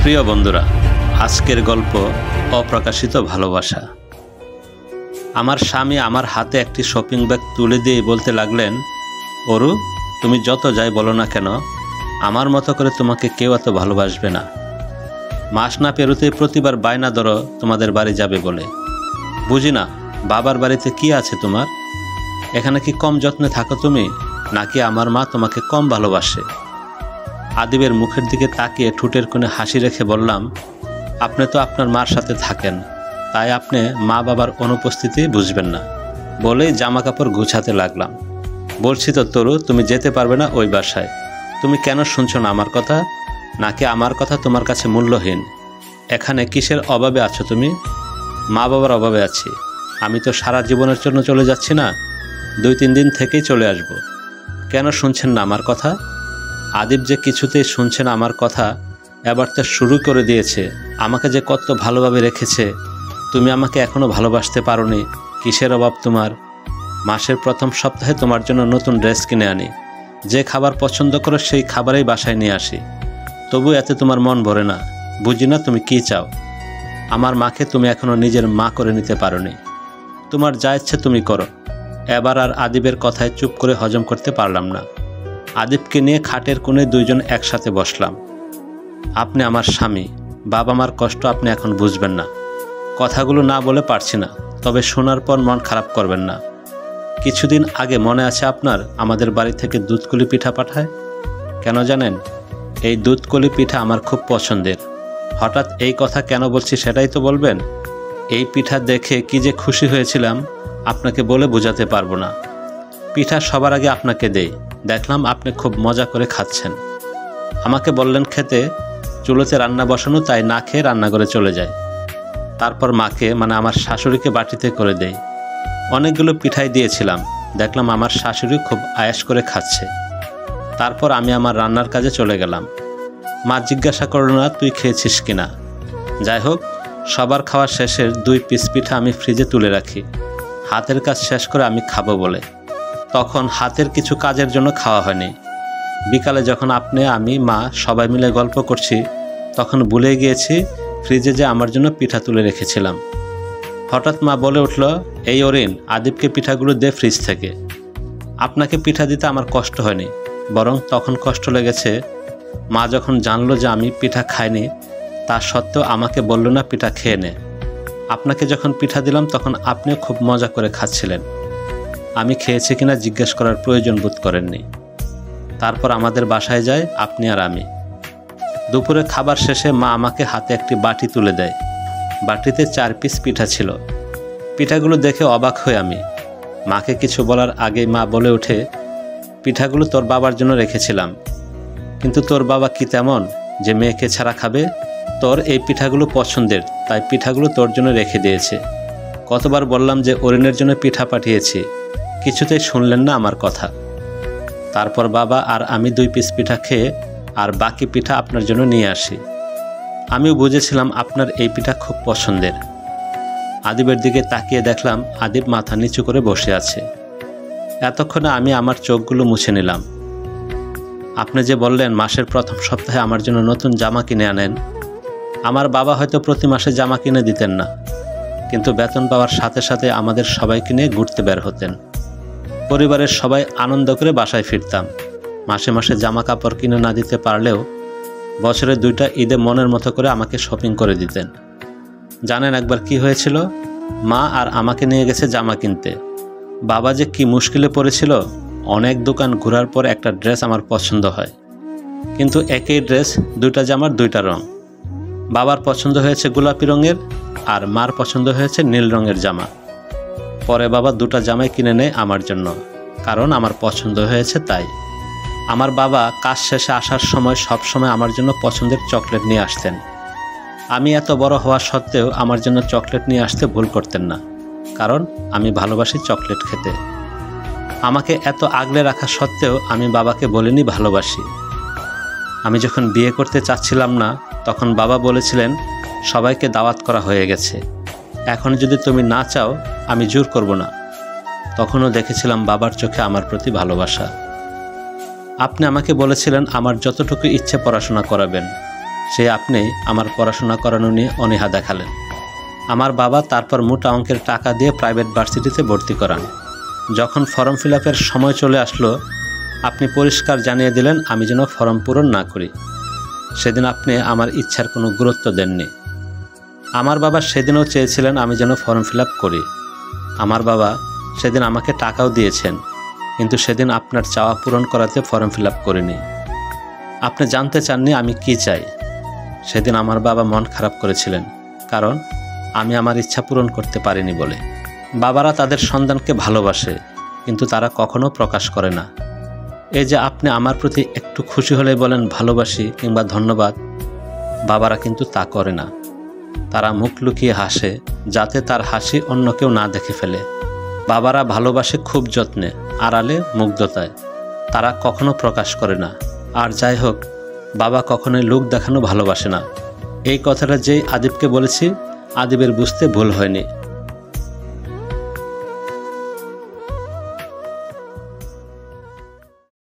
প্রিয় বন্ধুরা, আজকের গল্প অপ্রকাশিত ভালোবাসা। আমার স্বামী আমার হাতে একটি শপিং ব্যাগ তুলে দিয়ে বলতে লাগলেন, অরু, তুমি যত যাই বলো না কেন, আমার মতো করে তোমাকে কেউ এত ভালোবাসবে না। মাস না পেরোতে প্রতিবার বায়না ধরো তোমাদের বাড়ি যাবে বলে। বুঝি না বাবার বাড়িতে কি আছে তোমার? এখানে কি কম যত্নে থাকো তুমি, নাকি আমার মা তোমাকে কম ভালোবাসে? আদিবের মুখের দিকে তাকিয়ে ঠোঁটের কোণে হাসি রেখে বললাম, আপনি তো আপনার মার সাথে থাকেন, তাই আপনি মা বাবার অনুপস্থিতি বুঝবেন না। বলেই জামা কাপড় গুছাতে লাগলাম। বলছি তো তরু, তুমি যেতে পারবে না ওই বাসায়। তুমি কেন শুনছো না আমার কথা? নাকি আমার কথা তোমার কাছে মূল্যহীন? এখানে কিসের অভাবে আছো তুমি? মা বাবার অভাবে আছি। আমি তো সারা জীবনের জন্য চলে যাচ্ছি না, 2-3 দিন থেকেই চলে আসব। কেন শুনছেন না আমার কথা? আদিব যে কিছুতেই শুনছে না আমার কথা, এবার তো শুরু করে দিয়েছে। আমাকে যে কত ভালোভাবে রেখেছে, তুমি আমাকে এখনও ভালোবাসতে পারোনি। কিসের অভাব তোমার? মাসের প্রথম সপ্তাহে তোমার জন্য নতুন ড্রেস কিনে আনি, যে খাবার পছন্দ করো সেই খাবারেই বাসায় নিয়ে আসি, তবু এতে তোমার মন ভরে না। বুঝি না তুমি কি চাও। আমার মাকে তুমি এখনও নিজের মা করে নিতে পারোনি। তোমার যা ইচ্ছে তুমি করো। এবার আর আদিবের কথায় চুপ করে হজম করতে পারলাম না। আদিবকে নিয়ে খাটের কোণে দুইজন একসাথে বসলাম। আপনি আমার স্বামী, বাবা মার কষ্ট আপনি এখন বুঝবেন না। কথাগুলো না বলে পারছি না, তবে শোনার পর মন খারাপ করবেন না। কিছুদিন আগে মনে আছে আপনার, আমাদের বাড়ি থেকে দুধকুলি পিঠা পাঠায়? কেন জানেন? এই দুধকুলি পিঠা আমার খুব পছন্দের। হঠাৎ এই কথা কেন বলছি সেটাই তো বলবেন। এই পিঠা দেখে কি যে খুশি হয়েছিলাম, আপনাকে বলে বোঝাতে পারবো না। পিঠা সবার আগে আপনাকে দেই, দেখলাম আপনি খুব মজা করে খাচ্ছেন। আমাকে বললেন খেতে, চুলোতে রান্না বসানো, তাই না খেয়ে রান্নাঘরে চলে যায়। তারপর মাকে, মানে আমার শাশুড়িকে বাটিতে করে দেই। অনেকগুলো পিঠাই দিয়েছিলাম, দেখলাম আমার শাশুড়ি খুব আয়েশ করে খাচ্ছে। তারপর আমি আমার রান্নার কাজে চলে গেলাম। মা জিজ্ঞাসা করল না তুই খেয়েছিস কিনা। যাই হোক, সবার খাওয়া শেষের 2 পিস পিঠা আমি ফ্রিজে তুলে রাখি, হাতের কাজ শেষ করে আমি খাবো বলে। তখন হাতের কিছু কাজের জন্য খাওয়া হয়নি। বিকালে যখন আপনি, আমি, মা সবাই মিলে গল্প করছি, তখন ভুলে গিয়েছি ফ্রিজে যে আমার জন্য পিঠা তুলে রেখেছিলাম। হঠাৎ মা বলে উঠল, এই অরিন, আদিবকে পিঠাগুলো দে ফ্রিজ থেকে। আপনাকে পিঠা দিতে আমার কষ্ট হয়নি, বরং তখন কষ্ট লেগেছে মা যখন জানলো যে আমি পিঠা খাইনি, তা সত্ত্বেও আমাকে বলল না পিঠা খেয়ে নে। আপনাকে যখন পিঠা দিলাম তখন আপনিও খুব মজা করে খাচ্ছিলেন। আমি খেয়েছি কিনা জিজ্ঞেস করার প্রয়োজন বোধ করেননি। তারপর আমাদের বাসায় যায় আপনি আর আমি। দুপুরে খাবার শেষে মা আমাকে হাতে একটি বাটি তুলে দেয়। বাটিতে 4 পিস পিঠা ছিল। পিঠাগুলো দেখে অবাক হয়ে আমি। মাকে কিছু বলার আগেই মা বলে ওঠে, পিঠাগুলো তোর বাবার জন্য রেখেছিলাম, কিন্তু তোর বাবা কি তেমন যে মেয়েকে ছাড়া খাবে? তোর এই পিঠাগুলো পছন্দের, তাই পিঠাগুলো তোর জন্য রেখে দিয়েছে। কতবার বললাম যে অরিনের জন্য পিঠা পাঠিয়েছি, কিছুতেই শুনলেন না আমার কথা। তারপর বাবা আর আমি 2 পিস পিঠা খেয়ে আর বাকি পিঠা আপনার জন্য নিয়ে আসি। আমিও বুঝেছিলাম আপনার এই পিঠা খুব পছন্দের। আদিবের দিকে তাকিয়ে দেখলাম আদিব মাথা নিচু করে বসে আছে। এতক্ষণে আমি আমার চোখগুলো মুছে নিলাম। আপনি যে বললেন মাসের প্রথম সপ্তাহে আমার জন্য নতুন জামা কিনে আনেন, আমার বাবা হয়তো প্রতি মাসে জামা কিনে দিতেন না, কিন্তু বেতন পাওয়ার সাথে সাথে আমাদের সবাইকে নিয়ে ঘুরতে বের হতেন। পরিবারের সবাই আনন্দ করে বাসায় ফিরতাম। মাসে মাসে জামা কাপড় কিনে না দিতে পারলেও বছরে 2টা ঈদে মনের মতো করে আমাকে শপিং করে দিতেন। জানেন একবার কি হয়েছিল? মা আর আমাকে নিয়ে গেছে জামা কিনতে। বাবা যে কি মুশকিলে পড়েছিল। অনেক দোকান ঘোরার পর একটা ড্রেস আমার পছন্দ হয়, কিন্তু একই ড্রেস 2টা জামার 2টা রং। বাবার পছন্দ হয়েছে গোলাপি রঙের, আর মার পছন্দ হয়েছে নীল রঙের জামা। পরে বাবা 2টা জামাই কিনে নেয় আমার জন্য, কারণ আমার পছন্দ হয়েছে তাই। আমার বাবা কাজ শেষে আসার সময় সবসময় আমার জন্য পছন্দের চকলেট নিয়ে আসতেন। আমি এত বড় হওয়া সত্ত্বেও আমার জন্য চকলেট নিয়ে আসতে ভুল করতেন না, কারণ আমি ভালোবাসি চকলেট খেতে। আমাকে এত আগলে রাখা সত্ত্বেও আমি বাবাকে বলিনি ভালোবাসি। আমি যখন বিয়ে করতে চাচ্ছিলাম না, তখন বাবা বলেছিলেন সবাইকে দাওয়াত করা হয়ে গেছে, এখন যদি তুমি না চাও আমি জোর করব না। তখনও দেখেছিলাম বাবার চোখে আমার প্রতি ভালোবাসা। আপনি আমাকে বলেছিলেন আমার যতটুকু ইচ্ছে পড়াশোনা করাবেন, সে আপনি আমার পড়াশোনা করানো নিয়ে অনীহা দেখালেন। আমার বাবা তারপর মোটা অঙ্কের টাকা দিয়ে প্রাইভেট ভার্সিটিতে ভর্তি করান। যখন ফর্ম ফিল আপের সময় চলে আসলো, আপনি পরিষ্কার জানিয়ে দিলেন আমি যেন ফর্ম পূরণ না করি। সেদিন আপনি আমার ইচ্ছার কোনো গুরুত্ব দেননি। আমার বাবা সেদিনও চেয়েছিলেন আমি যেন ফর্ম ফিল আপ করি। আমার বাবা সেদিন আমাকে টাকাও দিয়েছেন, কিন্তু সেদিন আপনার চাওয়া পূরণ করাতে ফর্ম ফিল আপ করিনি। আপনি জানতে চাননি আমি কি চাই। সেদিন আমার বাবা মন খারাপ করেছিলেন, কারণ আমি আমার ইচ্ছা পূরণ করতে পারিনি বলে। বাবারা তাদের সন্তানকে ভালোবাসে, কিন্তু তারা কখনো প্রকাশ করে না। এই যে আপনি আমার প্রতি একটু খুশি হলে বলেন ভালোবাসি কিংবা ধন্যবাদ, বাবারা কিন্তু তা করে না। তারা মুখ লুকিয়ে হাসে, যাতে তার হাসি অন্য কেউ না দেখে ফেলে। বাবারা ভালোবাসে খুব যত্নে, আড়ালে, মুগ্ধতায়। তারা কখনো প্রকাশ করে না। আর যাই হোক, বাবা কখনোই লোক দেখানো ভালোবাসে না। এই কথাটা যেই আদিবকে বলেছি, আদিবের বুঝতে ভুল হয়নি।